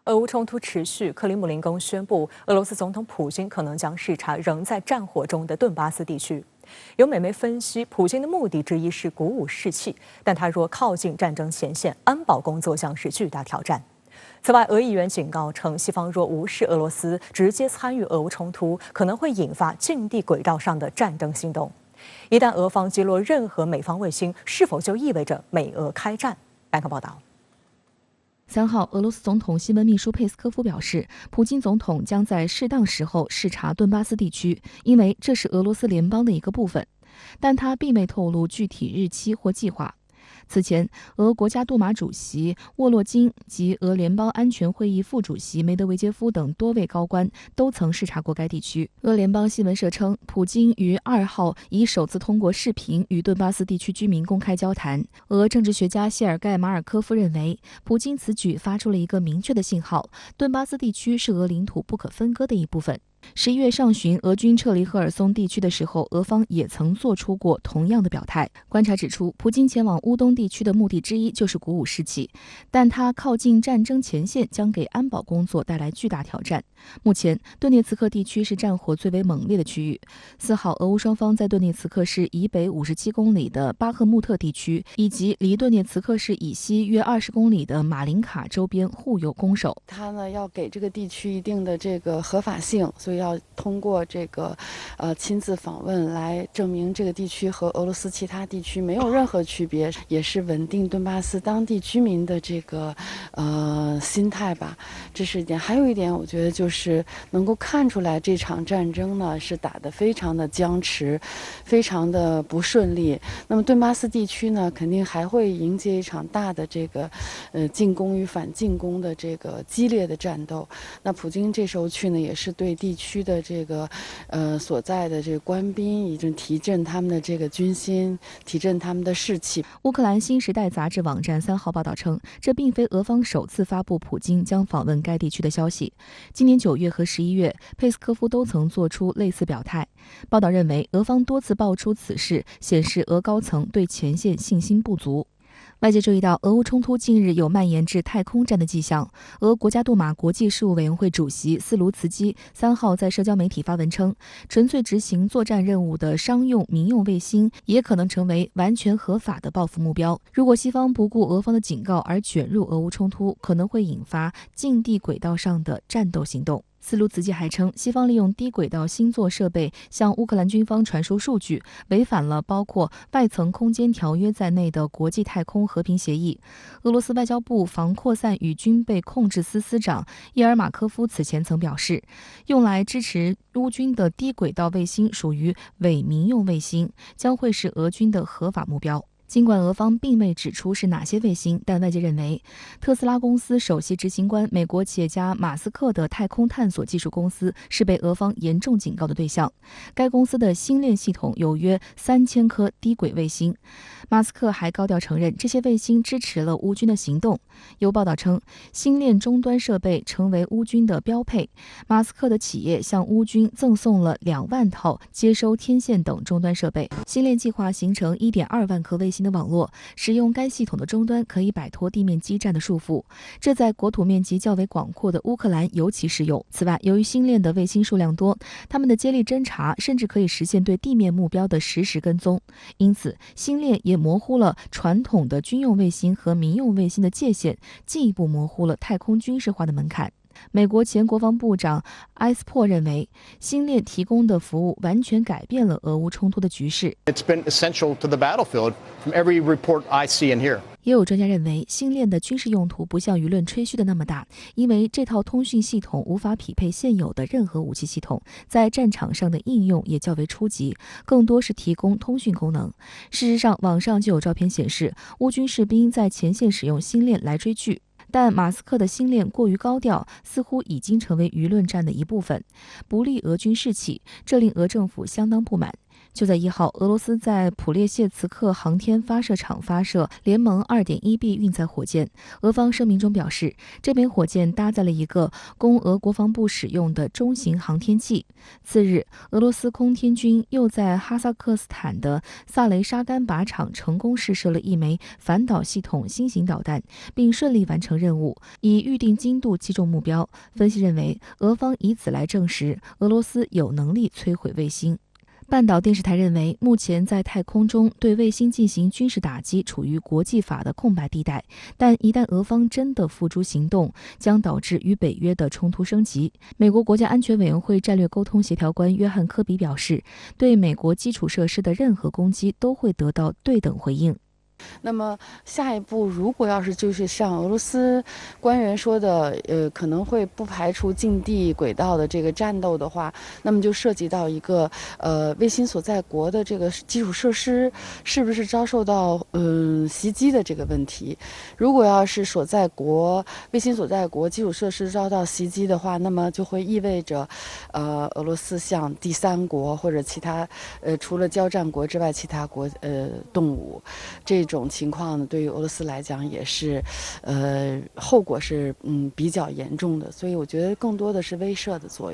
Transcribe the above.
俄乌冲突持续，克里姆林宫宣布，俄罗斯总统普京可能将视察仍在战火中的顿巴斯地区。有美媒分析，普京的目的之一是鼓舞士气，但他若靠近战争前线，安保工作将是巨大挑战。此外，俄议员警告称，西方若无视俄罗斯直接参与俄乌冲突，可能会引发近地轨道上的战争行动。一旦俄方击落任何美方卫星，是否就意味着美俄开战？半科报道。3号，俄罗斯总统新闻秘书佩斯科夫表示，普京总统将在适当时候视察顿巴斯地区，因为这是俄罗斯联邦的一个部分，但他并未透露具体日期或计划。此前，俄国家杜马主席沃洛金及俄联邦安全会议副主席梅德韦杰夫等多位高官都曾视察过该地区。俄联邦新闻社称，普京于2号已首次通过视频与顿巴斯地区居民公开交谈。俄政治学家谢尔盖·马尔科夫认为，普京此举发出了一个明确的信号：顿巴斯地区是俄领土不可分割的一部分。11月上旬，俄军撤离赫尔松地区的时候，俄方也曾做出过同样的表态。观察指出，普京前往乌东地区的目的之一就是鼓舞士气，但他靠近战争前线将给安保工作带来巨大挑战。目前，顿涅茨克地区是战火最为猛烈的区域。4号，俄乌双方在顿涅茨克市以北57公里的巴赫穆特地区，以及离顿涅茨克市以西约20公里的马林卡周边互有攻守。他呢要给这个地区一定的这个合法性，所以要通过这个亲自访问来证明这个地区和俄罗斯其他地区没有任何区别，也是稳定顿巴斯当地居民的这个心态吧。这是一点。还有一点，我觉得就是能够看出来这场战争呢是打得非常的僵持，非常的不顺利。那么顿巴斯地区呢，肯定还会迎接一场大的这个进攻与反进攻的这个激烈的战斗。那普京这时候去呢，也是对地区的这个所在的这个官兵已经提振他们的这个军心，提振他们的士气。乌克兰新时代杂志网站3号报道称，这并非俄方首次发布普京将访问该地区的消息。今年9月和11月，佩斯科夫都曾做出类似表态。报道认为，俄方多次爆出此事，显示俄高层对前线信心不足。外界注意到，俄乌冲突近日有蔓延至太空战的迹象。俄国家杜马国际事务委员会主席斯卢茨基3号在社交媒体发文称，纯粹执行作战任务的商用、民用卫星也可能成为完全合法的报复目标。如果西方不顾俄方的警告而卷入俄乌冲突，可能会引发近地轨道上的战斗行动。斯卢茨基还称，西方利用低轨道星座设备向乌克兰军方传输数据，违反了包括外层空间条约在内的国际太空和平协议。俄罗斯外交部防扩散与军备控制司司长叶尔马科夫此前曾表示，用来支持乌军的低轨道卫星属于伪民用卫星，将会是俄军的合法目标。尽管俄方并未指出是哪些卫星，但外界认为，特斯拉公司首席执行官、美国企业家马斯克的太空探索技术公司是被俄方严重警告的对象。该公司的星链系统有约3000颗低轨卫星。马斯克还高调承认，这些卫星支持了乌军的行动。有报道称，星链终端设备成为乌军的标配。马斯克的企业向乌军赠送了2万套接收天线等终端设备。星链计划形成1.2万颗卫星的网络，使用该系统的终端可以摆脱地面基站的束缚，这在国土面积较为广阔的乌克兰尤其适用。此外，由于星链的卫星数量多，它们的接力侦察甚至可以实现对地面目标的实时跟踪，因此星链也模糊了传统的军用卫星和民用卫星的界限，进一步模糊了太空军事化的门槛。美国前国防部长埃斯珀认为，星链提供的服务完全改变了俄乌冲突的局势。It's been essential to the battlefield from every report I see and hear. 也有专家认为，星链的军事用途不像舆论吹嘘的那么大，因为这套通讯系统无法匹配现有的任何武器系统，在战场上的应用也较为初级，更多是提供通讯功能。事实上，网上就有照片显示，乌军士兵在前线使用星链来追剧。但马斯克的星链过于高调，似乎已经成为舆论战的一部分，不利俄军士气，这令俄政府相当不满。就在1号，俄罗斯在普列谢茨克航天发射场发射联盟 2.1B 运载火箭。俄方声明中表示，这枚火箭搭载了一个供俄国防部使用的中型航天器。次日，俄罗斯空天军又在哈萨克斯坦的萨雷沙干靶场成功试射了一枚反导系统新型导弹，并顺利完成任务，以预定精度击中目标。分析认为，俄方以此来证实俄罗斯有能力摧毁卫星。半岛电视台认为，目前在太空中对卫星进行军事打击处于国际法的空白地带，但一旦俄方真的付诸行动，将导致与北约的冲突升级。美国国家安全委员会战略沟通协调官约翰·科比表示，对美国基础设施的任何攻击都会得到对等回应。那么下一步，如果要是就是像俄罗斯官员说的，可能会不排除近地轨道的这个战斗的话，那么就涉及到一个卫星所在国的这个基础设施是不是遭受到袭击的这个问题。如果要是卫星所在国基础设施遭到袭击的话，那么就会意味着俄罗斯向第三国或者其他除了交战国之外其他国动武。这种情况呢，对于俄罗斯来讲也是，后果是比较严重的，所以我觉得更多的是威慑的作用。